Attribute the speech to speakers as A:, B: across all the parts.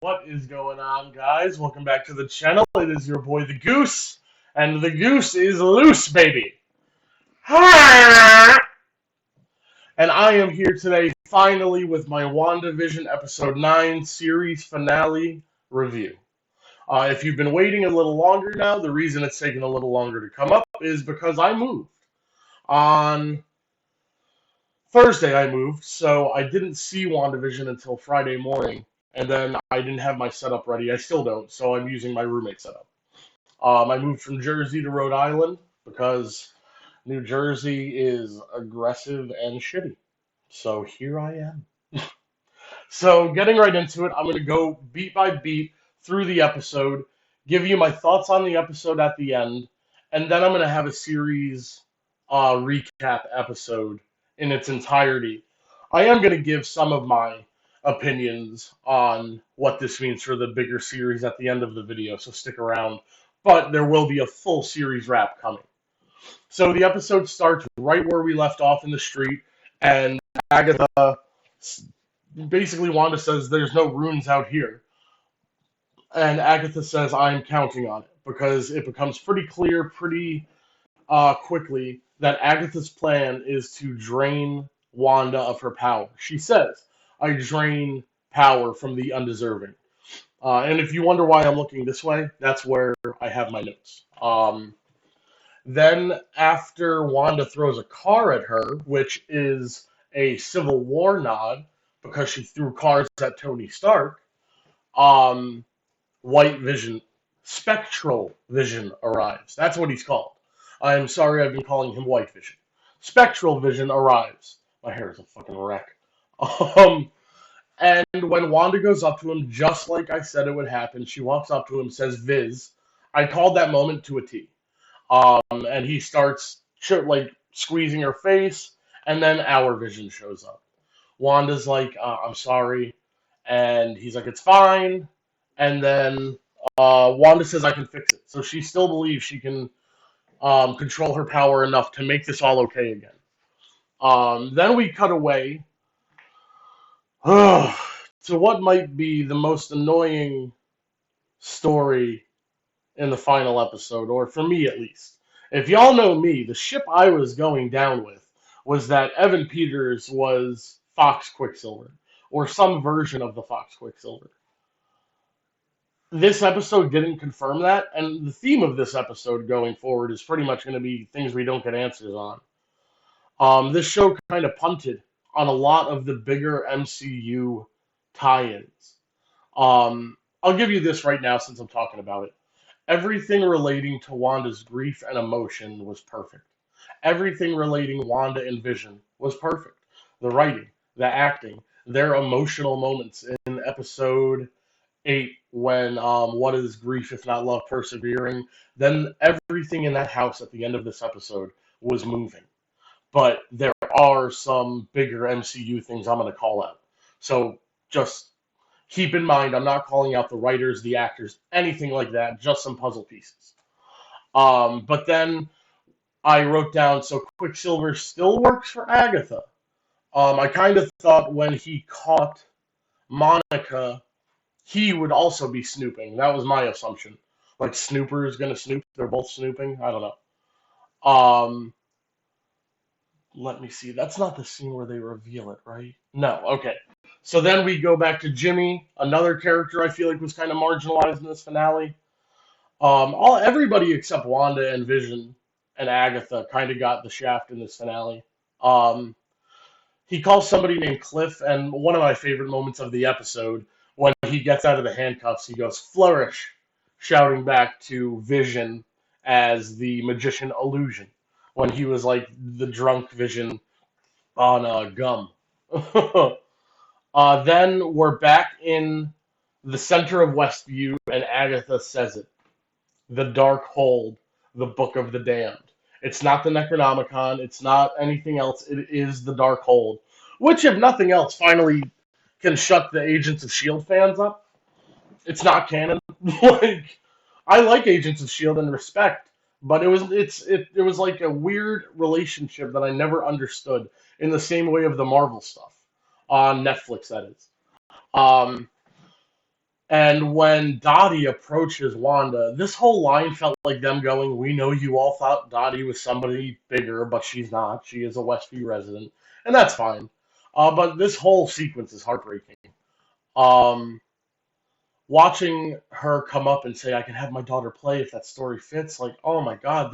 A: What is going on, guys? Welcome back to the channel. It is your boy, the Goose, and the Goose is loose, baby. And I am here today, finally, with my WandaVision Episode 9 series finale review. If you've been waiting a little longer now, the reason it's taken a little longer to come up is because I moved. On Thursday, I moved, so I didn't see WandaVision until Friday morning. And then I didn't have my setup ready. I still don't, so I'm using my roommate setup. I moved from Jersey to Rhode Island because New Jersey is aggressive and shitty. So here I am. So getting right into it, I'm going to go beat by beat through the episode, give you my thoughts on the episode at the end, and then I'm going to have a series recap episode in its entirety. I am going to give some of my opinions on what this means for the bigger series at the end of the video, so stick around. But there will be a full series wrap coming. So the episode starts right where we left off in the street, and Agatha, basically Wanda says there's no runes out here. And Agatha says I'm counting on it, because it becomes pretty clear pretty quickly that Agatha's plan is to drain Wanda of her power. She says, I drain power from the undeserving. And if you wonder why I'm looking this way, that's where I have my notes. Then, after Wanda throws a car at her, which is a Civil War nod because she threw cars at Tony Stark, White Vision, Spectral Vision arrives. That's what he's called. I'm sorry I've been calling him White Vision. Spectral Vision arrives. My hair is a fucking wreck. And when Wanda goes up to him, just like I said it would happen, she walks up to him, says, Viz. I called that moment to a T. And he starts like squeezing her face, and then our Vision shows up. Wanda's like, I'm sorry, and he's like, it's fine. And then Wanda says, I can fix it. So she still believes she can control her power enough to make this all okay again. Then we cut away to what might be the most annoying story in the final episode, or for me at least. If y'all know me, the ship I was going down with was that Evan Peters was Fox Quicksilver, or some version of the Fox Quicksilver. This episode didn't confirm that, and the theme of this episode going forward is pretty much going to be things we don't get answers on. This show kind of punted on a lot of the bigger MCU tie-ins. I'll give you this right now since I'm talking about it. Everything relating to Wanda's grief and emotion was perfect. Everything relating Wanda and Vision was perfect. The writing, the acting, their emotional moments in episode 8 when what is grief if not love persevering, then everything in that house at the end of this episode was moving. But there are some bigger MCU things I'm going to call out. So just keep in mind, I'm not calling out the writers, the actors, anything like that, just some puzzle pieces. But then I wrote down, so Quicksilver still works for Agatha. I kind of thought when he caught Monica, he would also be snooping. That was my assumption. Like, Snooper is going to snoop. They're both snooping. I don't know. Let me see. That's not the scene where they reveal it, right? No. Okay. So then we go back to Jimmy, another character I feel like was kind of marginalized in this finale. Everybody except Wanda and Vision and Agatha kind of got the shaft in this finale. He calls somebody named Cliff, and one of my favorite moments of the episode, when he gets out of the handcuffs, he goes, flourish, shouting back to Vision as the magician Illusion, when he was like the drunk Vision on gum. Then we're back in the center of Westview, and Agatha says it. The Dark Hold, the Book of the Damned. It's not the Necronomicon, it's not anything else, it is the Dark Hold. Which, if nothing else, finally can shut the Agents of S.H.I.E.L.D. fans up. It's not canon. Like, I like Agents of S.H.I.E.L.D. and respect, but it was like a weird relationship that I never understood in the same way of the Marvel stuff on Netflix, that is. Um, And when Dottie approaches Wanda, this whole line felt like them going, "We know you all thought Dottie was somebody bigger, but she's not. She is a Westview resident." And that's fine. But this whole sequence is heartbreaking. Um, Watching her come up and say, "I can have my daughter play if that story fits," like, oh my God,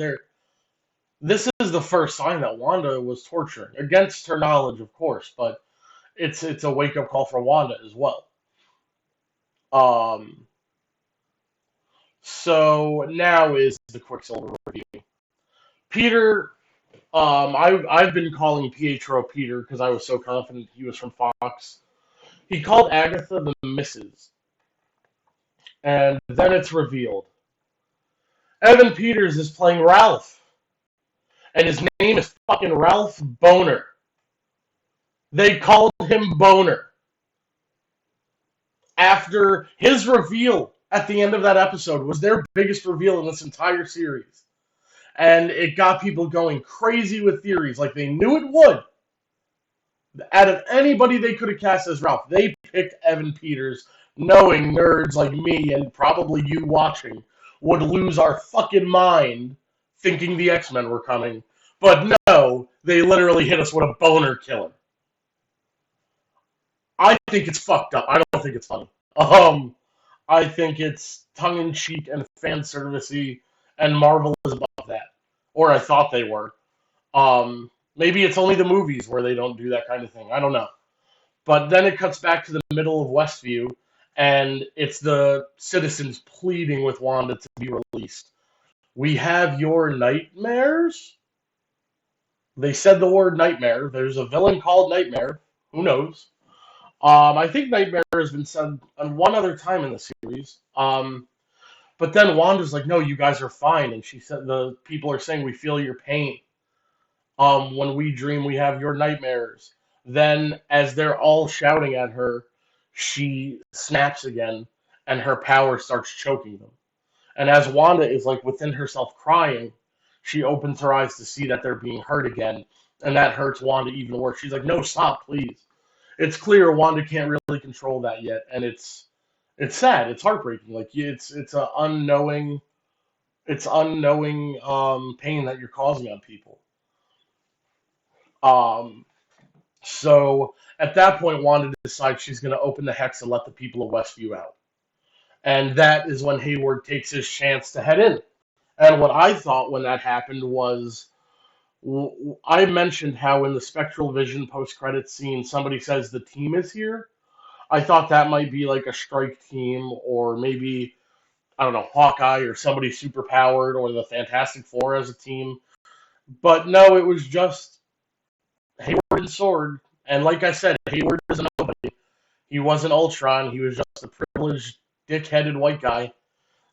A: this is the first sign that Wanda was torturing, against her knowledge, of course, but it's a wake-up call for Wanda as well. Um, so now is the Quicksilver review. Peter, I've been calling Pietro Peter because I was so confident he was from Fox. He called Agatha the Mrs. And then it's revealed. Evan Peters is playing Ralph, and his name is fucking Ralph Boner. They called him Boner after his reveal at the end of that episode was their biggest reveal in this entire series. And it got people going crazy with theories like they knew it would. Out of anybody they could have cast as Ralph, they picked Evan Peters, knowing nerds like me and probably you watching would lose our fucking mind thinking the X-Men were coming. But no, they literally hit us with a boner killer. I think it's fucked up. I don't think it's funny. I think it's tongue-in-cheek and fan-servicey, and Marvel is above that. Or I thought they were. Maybe it's only the movies where they don't do that kind of thing. I don't know. But then it cuts back to the middle of Westview, and it's the citizens pleading with Wanda to be released. "We have your nightmares?" They said the word nightmare. There's a villain called Nightmare. Who knows? I think Nightmare has been said on one other time in the series. But then Wanda's like, "No, you guys are fine." And she said, "The people are saying we feel your pain. When we dream, we have your nightmares." Then, as they're all shouting at her, she snaps again, and her power starts choking them. And as Wanda is like within herself crying, she opens her eyes to see that they're being hurt again, and that hurts Wanda even worse. She's like, "No, stop, please." It's clear Wanda can't really control that yet, and it's sad. It's heartbreaking. Like it's a unknowing, it's unknowing pain that you're causing on people. Um, so at that point, Wanda decides she's going to open the hex and let the people of Westview out, and that is when Hayward takes his chance to head in. And what I thought when that happened was, I mentioned how in the Spectral Vision post-credit scene, somebody says the team is here. I thought that might be like a strike team, or maybe, I don't know, Hawkeye or somebody super powered, or the Fantastic Four as a team. But no, it was just Hayward and Sword. And like I said, Hayward is a nobody. He wasn't Ultron. He was just a privileged, dick-headed white guy.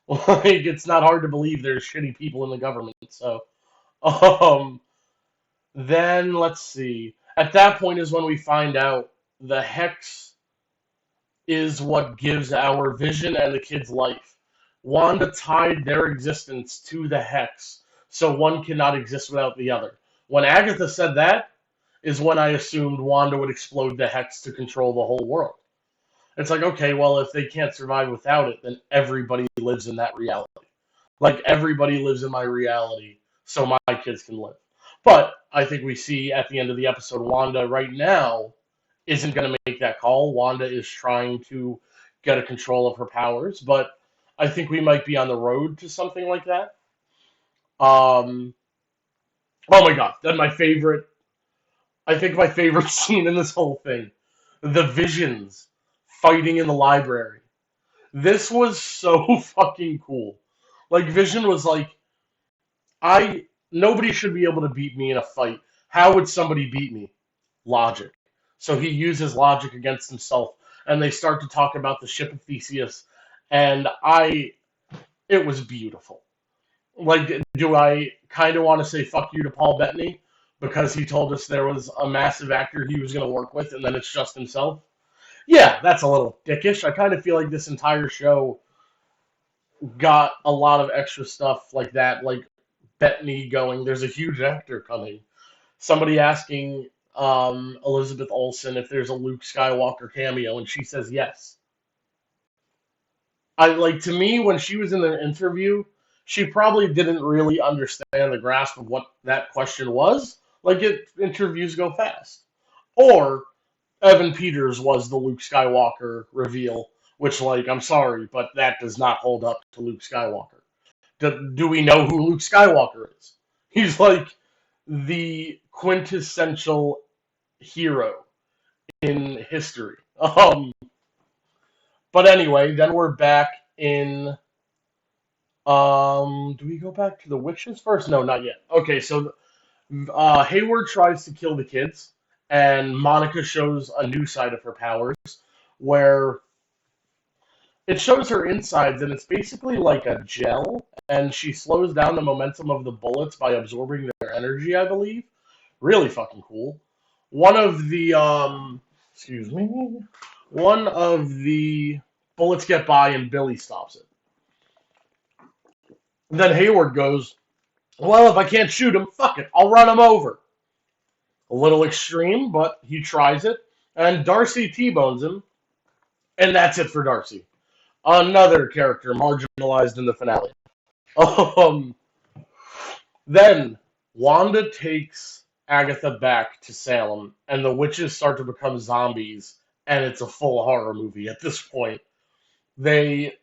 A: Like, it's not hard to believe there's shitty people in the government. So, um, then let's see. At that point is when we find out the Hex is what gives our Vision and the kids life. Wanda tied their existence to the Hex, so one cannot exist without the other. When Agatha said that, is when I assumed Wanda would explode the Hex to control the whole world. It's like, okay, well, if they can't survive without it, then everybody lives in that reality. Like, everybody lives in my reality, so my kids can live. But I think we see at the end of the episode, Wanda right now isn't going to make that call. Wanda is trying to get a control of her powers, but I think we might be on the road to something like that. Um, oh my god, then I think my favorite scene in this whole thing, the Visions fighting in the library. This was so fucking cool. Like, Vision was like, nobody should be able to beat me in a fight. How would somebody beat me? Logic. So he uses logic against himself, and they start to talk about the ship of Theseus, and it was beautiful. Like, do I kind of want to say fuck you to Paul Bettany because he told us there was a massive actor he was going to work with, and then it's just himself? Yeah, that's a little dickish. I kind of feel like this entire show got a lot of extra stuff like that, like Bettany going, "There's a huge actor coming." Somebody asking Elizabeth Olsen if there's a Luke Skywalker cameo, and she says yes. To me, when she was in the interview, she probably didn't really understand the grasp of what that question was. Interviews go fast. Or Evan Peters was the Luke Skywalker reveal, which, I'm sorry, but that does not hold up to Luke Skywalker. Do we know who Luke Skywalker is? He's like the quintessential hero in history. But anyway, then we're back in. Do we go back to the witches first? No, not yet. Okay, so Hayward tries to kill the kids, and Monica shows a new side of her powers, where it shows her insides, and it's basically like a gel, and she slows down the momentum of the bullets by absorbing their energy, I believe. Really fucking cool. One of the, excuse me, one of the bullets get by, and Billy stops it. Then Hayward goes, well, if I can't shoot him, fuck it, I'll run him over. A little extreme, but he tries it, and Darcy T-bones him, and that's it for Darcy. Another character marginalized in the finale. Um, then Wanda takes Agatha back to Salem, and the witches start to become zombies, and it's a full horror movie at this point. They,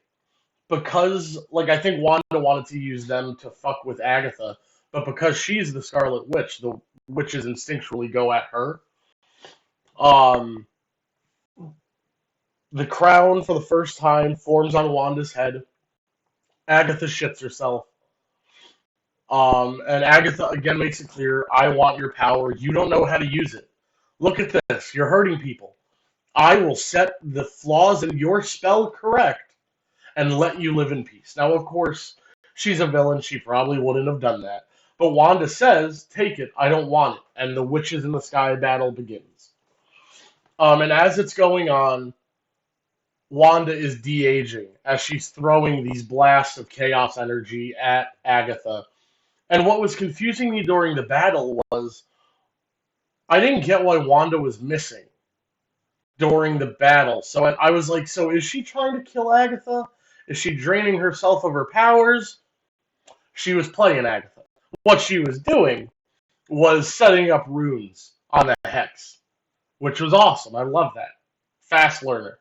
A: because, I think Wanda wanted to use them to fuck with Agatha, but because she's the Scarlet Witch, the witches instinctually go at her. The crown, for the first time, forms on Wanda's head. Agatha shits herself. And Agatha again makes it clear, I want your power. You don't know how to use it. Look at this. You're hurting people. I will set the flaws in your spell correct and let you live in peace. Now, of course, she's a villain. She probably wouldn't have done that. But Wanda says, take it. I don't want it. And the Witches in the Sky battle begins. And as it's going on, Wanda is de-aging as she's throwing these blasts of chaos energy at Agatha. And what was confusing me during the battle was I didn't get why Wanda was missing during the battle. So I was like, so is she trying to kill Agatha? Is she draining herself of her powers? She was playing Agatha. What she was doing was setting up runes on the hex, which was awesome. I love that. Fast learner.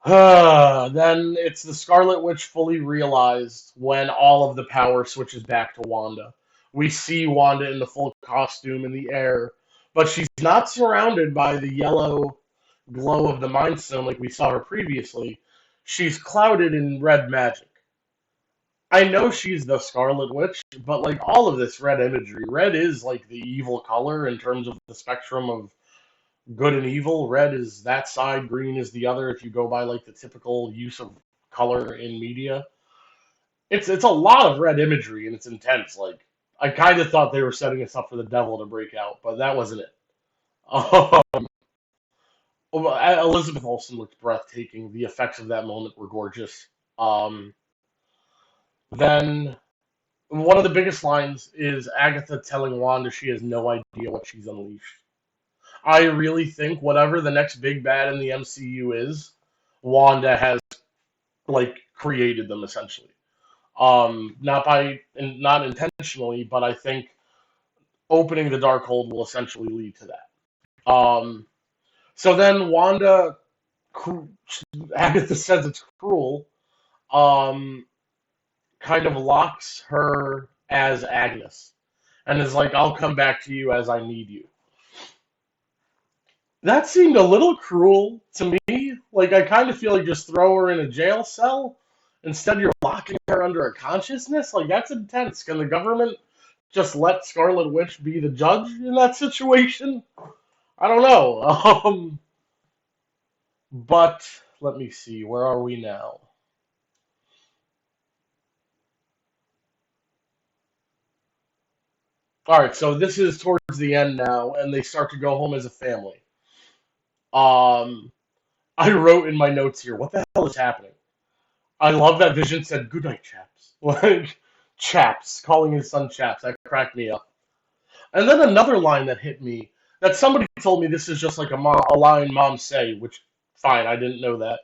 A: Then it's the Scarlet Witch fully realized when all of the power switches back to Wanda. We see Wanda in the full costume in the air, but she's not surrounded by the yellow glow of the Mind Stone like we saw her previously. She's clouded in red magic. I know she's the Scarlet Witch, but all of this red imagery, red is the evil color in terms of the spectrum of good and evil. Red is that side, green is the other, if you go by the typical use of color in media. It's a lot of red imagery, and it's intense. I kind of thought they were setting us up for the devil to break out, but that wasn't it. Elizabeth Olsen looked breathtaking. The effects of that moment were gorgeous. Then one of the biggest lines is Agatha telling Wanda she has no idea what she's unleashed. I really think whatever the next big bad in the MCU is, Wanda has created them essentially. Not intentionally, but I think opening the Darkhold will essentially lead to that. So then Agatha says it's cruel, kind of locks her as Agnes, and is like, I'll come back to you as I need you. That seemed a little cruel to me. I kind of feel just throw her in a jail cell. Instead, you're locking her under a consciousness? That's intense. Can the government just let Scarlet Witch be the judge in that situation? I don't know. But, let me see. Where are we now? Alright, so this is towards the end now, and they start to go home as a family. I wrote in my notes here, what the hell is happening? I love that Vision said, good night, chaps. Chaps, calling his son chaps. That cracked me up. And then another line that hit me, that somebody told me this is just a line moms say, which fine, I didn't know that.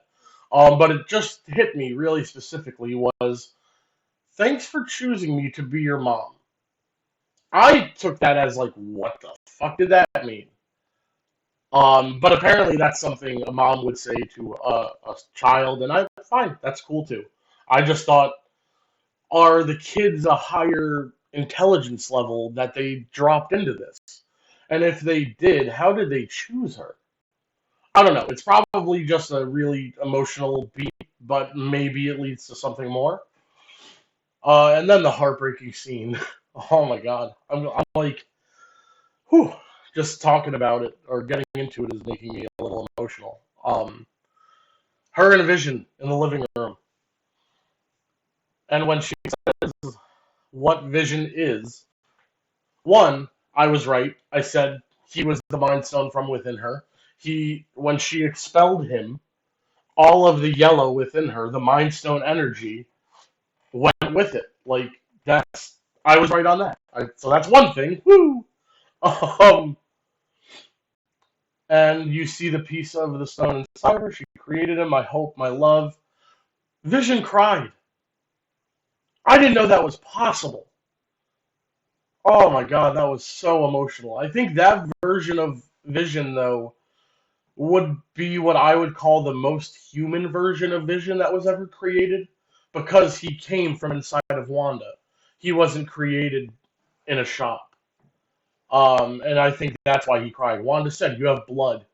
A: But it just hit me really specifically was, thanks for choosing me to be your mom. I took that as like, what the fuck did that mean? But apparently that's something a mom would say to a child, and I fine, that's cool too. I just thought, are the kids a higher intelligence level that they dropped into this? And if they did, how did they choose her? I don't know. It's probably just a really emotional beat, but maybe it leads to something more. And then the heartbreaking scene. Oh my god. I'm like, whew, just talking about it or getting into it is making me a little emotional. Her and Vision in the living room. And when she says what Vision is, one, I was right. I said he was the Mind Stone from within her. When she expelled him, all of the yellow within her, the Mind Stone energy, went with it. Like I was right on that. So that's one thing. Woo! Um, and you see the piece of the stone inside her. She created him. My hope, my love. Vision cried. I didn't know that was possible. Oh my god, that was so emotional. I think that version of Vision, though, would be what I would call the most human version of Vision that was ever created, because he came from inside of Wanda. He wasn't created in a shop. And I think that's why he cried. Wanda said, "You have blood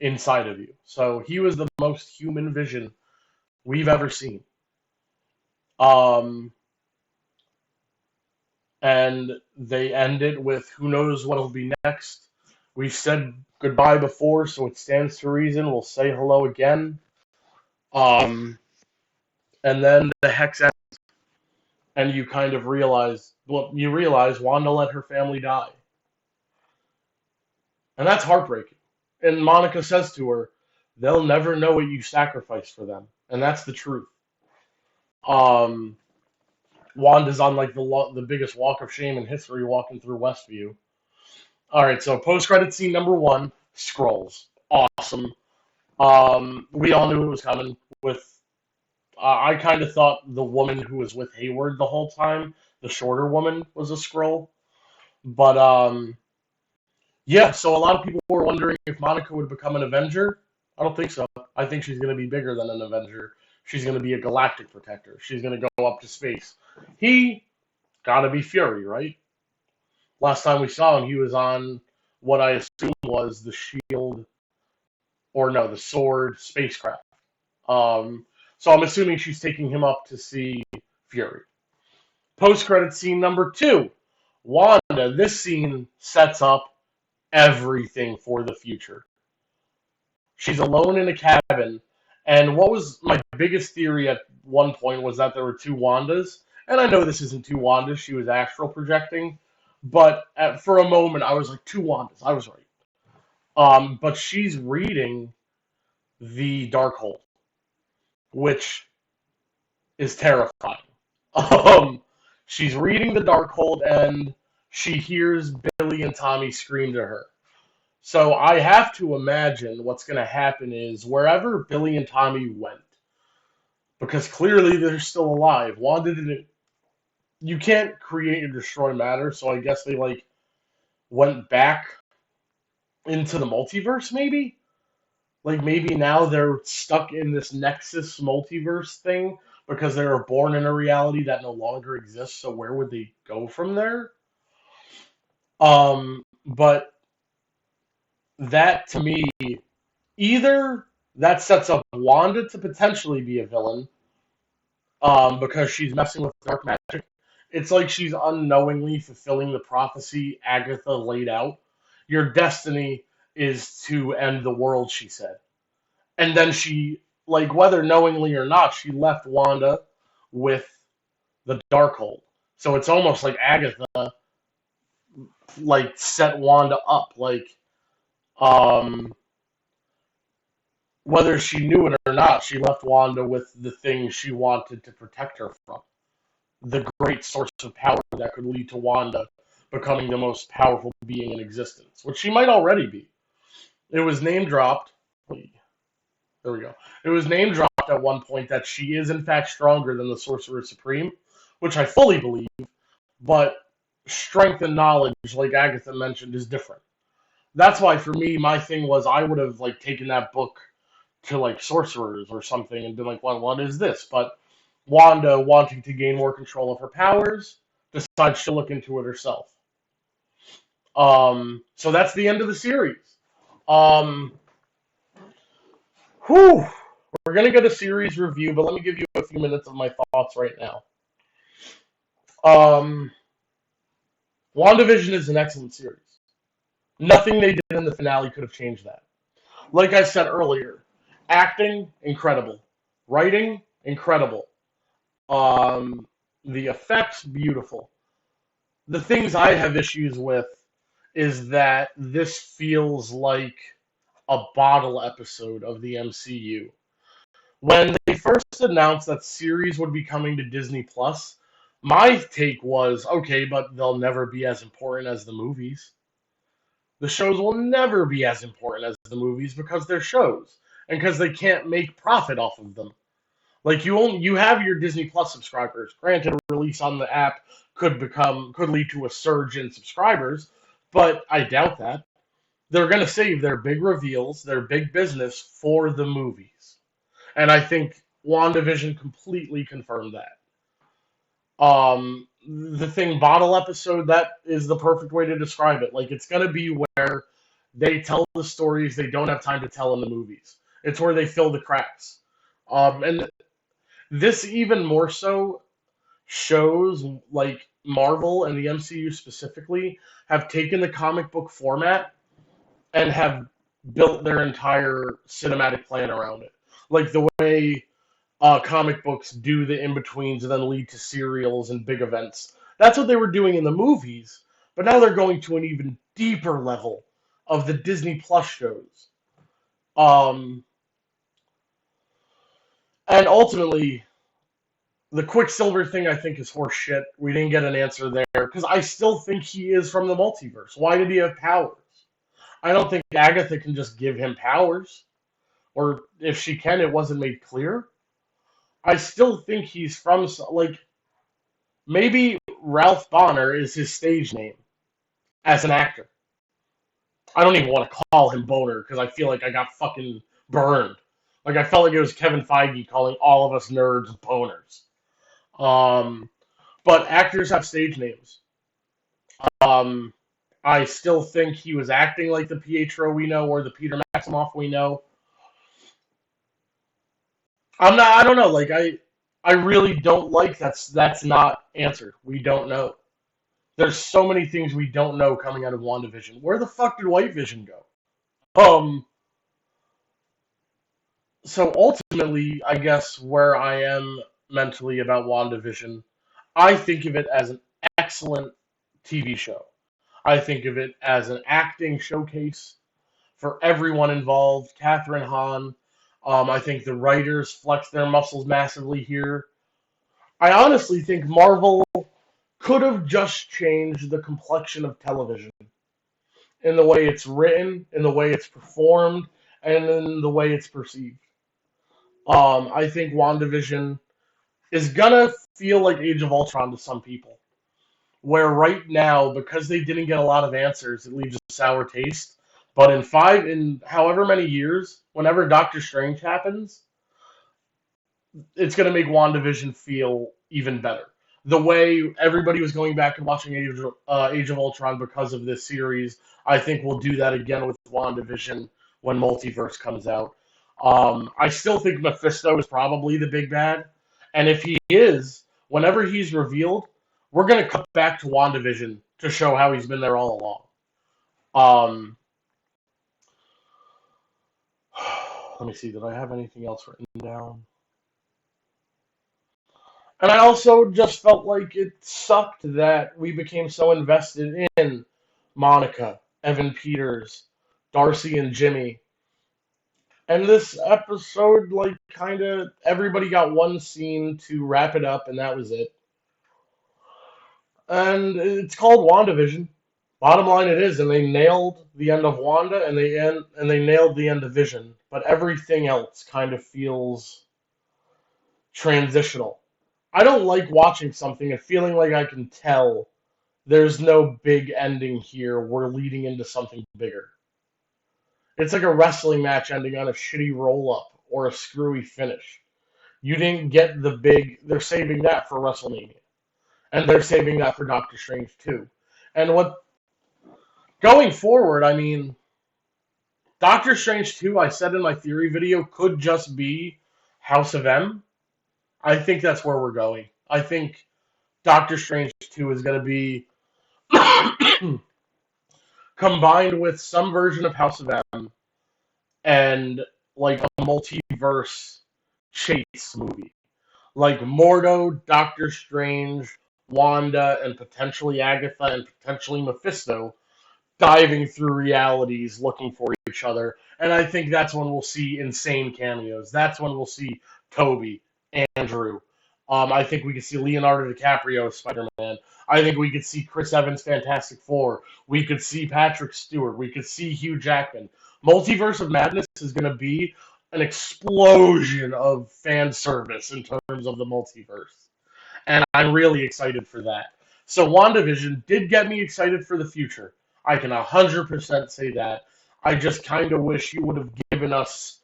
A: inside of you." So he was the most human Vision we've ever seen. Um, and they end it with, who knows what'll be next. We've said goodbye before, so it stands to reason we'll say hello again. Um, and then the hex ends, and you kind of realize, well, you realize Wanda let her family die. And that's heartbreaking. And Monica says to her, they'll never know what you sacrificed for them. And that's the truth. Um, Wanda's on like the biggest walk of shame in history, walking through Westview. All right, so post-credit scene number one, scrolls. Awesome. We all knew it was coming. With I kind of thought the woman who was with Hayward the whole time, the shorter woman, was a scroll. But yeah. So a lot of people were wondering if Monica would become an Avenger. I don't think so. I think she's going to be bigger than an Avenger. She's going to be a galactic protector. She's going to go up to space. He got to be Fury, right? Last time we saw him, he was on what I assume was the Shield, or no, the Sword spacecraft. So I'm assuming she's taking him up to see Fury. Post-credit scene number two, Wanda. This scene sets up everything for the future. She's alone in a cabin, and what was my biggest theory at one point was that there were two Wandas. And I know this isn't two Wandas, she was astral projecting, but for a moment I was like, two Wandas, I was right. But she's reading the Darkhold, which is terrifying. Um, she's reading the Darkhold, and she hears Billy and Tommy scream to her. So I have to imagine what's going to happen is wherever Billy and Tommy went, because clearly they're still alive. Wanda didn't. You can't create and destroy matter, so I guess they like went back into the multiverse, maybe. Like maybe now they're stuck in this Nexus multiverse thing because they were born in a reality that no longer exists. So where would they go from there? But that to me, either that sets up Wanda to potentially be a villain, because she's messing with dark magic. It's like she's unknowingly fulfilling the prophecy Agatha laid out. Your destiny is to end the world, she said. And then she, like, whether knowingly or not, she left Wanda with the Darkhold. So it's almost like Agatha, like, set Wanda up. Like, um, whether she knew it or not, she left Wanda with the thing she wanted to protect her from. The great source of power that could lead to Wanda becoming the most powerful being in existence, which she might already be. It was name dropped. There we go. It was name dropped at one point that she is in fact stronger than the Sorcerer Supreme, which I fully believe, but strength and knowledge, like Agatha mentioned, is different. That's why for me, my thing was I would have like taken that book to like sorcerers or something and been like, well, what is this? But Wanda, wanting to gain more control of her powers, decides to look into it herself. So that's the end of the series. Um, whew, we're gonna get a series review, but let me give you a few minutes of my thoughts right now. Um, WandaVision is an excellent series. Nothing they did in the finale could have changed that. Like I said earlier, acting incredible, writing incredible, um, the effects beautiful. The things I have issues with is that this feels like a bottle episode of the MCU. When they first announced that series would be coming to Disney Plus, my take was, okay, but they'll never be as important as the movies. The shows will never be as important as the movies because they're shows and because they can't make profit off of them. Like you have your Disney Plus subscribers. Granted, a release on the app could lead to a surge in subscribers, but I doubt that. They're going to save their big reveals, their big business for the movies. And I think WandaVision completely confirmed that. The thing bottle episode, that is the perfect way to describe it. Like it's gonna be where they tell the stories they don't have time to tell in the movies. It's where they fill the cracks. And this even more so shows like Marvel and the MCU specifically have taken the comic book format and have built their entire cinematic plan around it. Like the way comic books do the in-betweens and then lead to serials and big events. That's what they were doing in the movies, but now they're going to an even deeper level of the Disney Plus shows. Um, and ultimately, the Quicksilver thing I think is horse shit. We didn't get an answer there because I still think he is from the multiverse. Why did he have powers? I don't think Agatha can just give him powers, or if she can, it wasn't made clear. I still think he's from, like, maybe Ralph Bonner is his stage name as an actor. I don't even want to call him Boner because I feel like I got fucking burned. Like I felt like it was Kevin Feige calling all of us nerds boners. Um, but actors have stage names. Um, I still think he was acting like the Pietro we know or the Peter Maximoff we know. I don't know. Like I really don't like that's not answered. We don't know. There's so many things we don't know coming out of WandaVision. Where the fuck did White Vision go? Um, so ultimately, I guess where I am mentally about WandaVision, I think of it as an excellent TV show. I think of it as an acting showcase for everyone involved. Catherine Hahn. I think the writers flex their muscles massively here. I honestly think Marvel could have just changed the complexion of television in the way it's written, in the way it's performed, and in the way it's perceived. I think WandaVision is gonna feel like Age of Ultron to some people, where right now, because they didn't get a lot of answers, it leaves a sour taste. But in however many years, whenever Doctor Strange happens, it's going to make WandaVision feel even better. The way everybody was going back and watching Age of Ultron because of this series, I think we'll do that again with WandaVision when Multiverse comes out. I still think Mephisto is probably the big bad. And if he is, whenever he's revealed, we're going to cut back to WandaVision to show how he's been there all along. Um, let me see, did I have anything else written down? And I also just felt like it sucked that we became so invested in Monica, Evan Peters, Darcy, and Jimmy. And this episode, like, kind of, everybody got one scene to wrap it up, and that was it. And it's called WandaVision. Bottom line, it is, and they nailed the end of Wanda, and they nailed the end of Vision. but everything else kind of feels transitional. I don't like watching something and feeling like I can tell there's no big ending here. We're leading into something bigger. It's like a wrestling match ending on a shitty roll up or a screwy finish. You didn't get the big. They're saving that for WrestleMania, and they're saving that for Doctor Strange too. And what going forward, I mean, Doctor Strange 2, I said in my theory video, could just be House of M. I think that's where we're going. I think Doctor Strange 2 is going to be combined with some version of House of M and like a multiverse chase movie. Like Mordo, Doctor Strange, Wanda, and potentially Agatha and potentially Mephisto diving through realities looking for each other. And I think that's when we'll see insane cameos. That's when we'll see Toby, Andrew. I think we could see Leonardo DiCaprio as Spider-Man. I think we could see Chris Evans' Fantastic Four. We could see Patrick Stewart. We could see Hugh Jackman. Multiverse of Madness is going to be an explosion of fan service in terms of the multiverse. And I'm really excited for that. So WandaVision did get me excited for the future. I can 100% say that. I just kind of wish you would have given us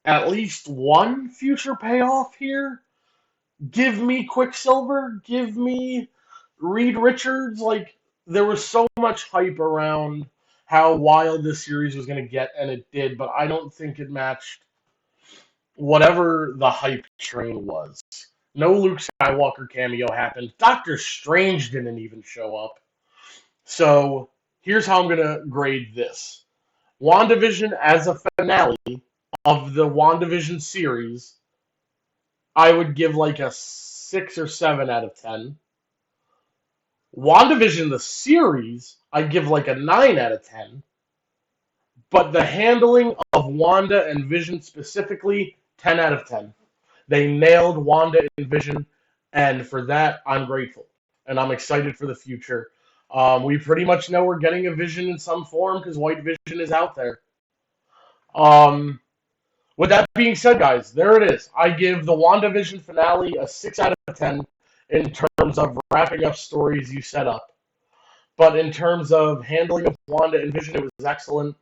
A: at least one future payoff here. Give me Quicksilver. Give me Reed Richards. Like, there was so much hype around how wild this series was going to get, and it did, but I don't think it matched whatever the hype train was. No Luke Skywalker cameo happened. Doctor Strange didn't even show up. So here's how I'm going to grade this. WandaVision as a finale of the WandaVision series, I would give like a 6 or 7 out of 10. WandaVision the series, I'd give like a 9 out of 10. But the handling of Wanda and Vision specifically, 10 out of 10. They nailed Wanda and Vision, and for that, I'm grateful. And I'm excited for the future. We pretty much know we're getting a Vision in some form because White Vision is out there. With that being said, guys, there it is. I give the WandaVision finale a 6 out of 10 in terms of wrapping up stories you set up. But in terms of handling of Wanda and Vision, it was excellent.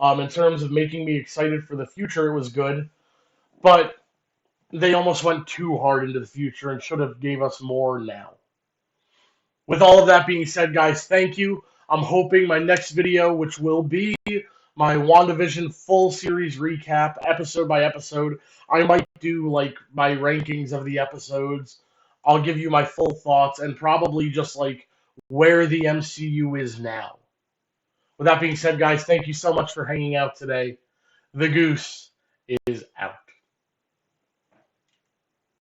A: In terms of making me excited for the future, it was good. But they almost went too hard into the future and should have gave us more now. With all of that being said, guys, thank you. I'm hoping my next video, which will be my WandaVision full series recap, episode by episode, I might do like my rankings of the episodes. I'll give you my full thoughts and probably just like where the MCU is now. With that being said, guys, thank you so much for hanging out today. The Goose is out.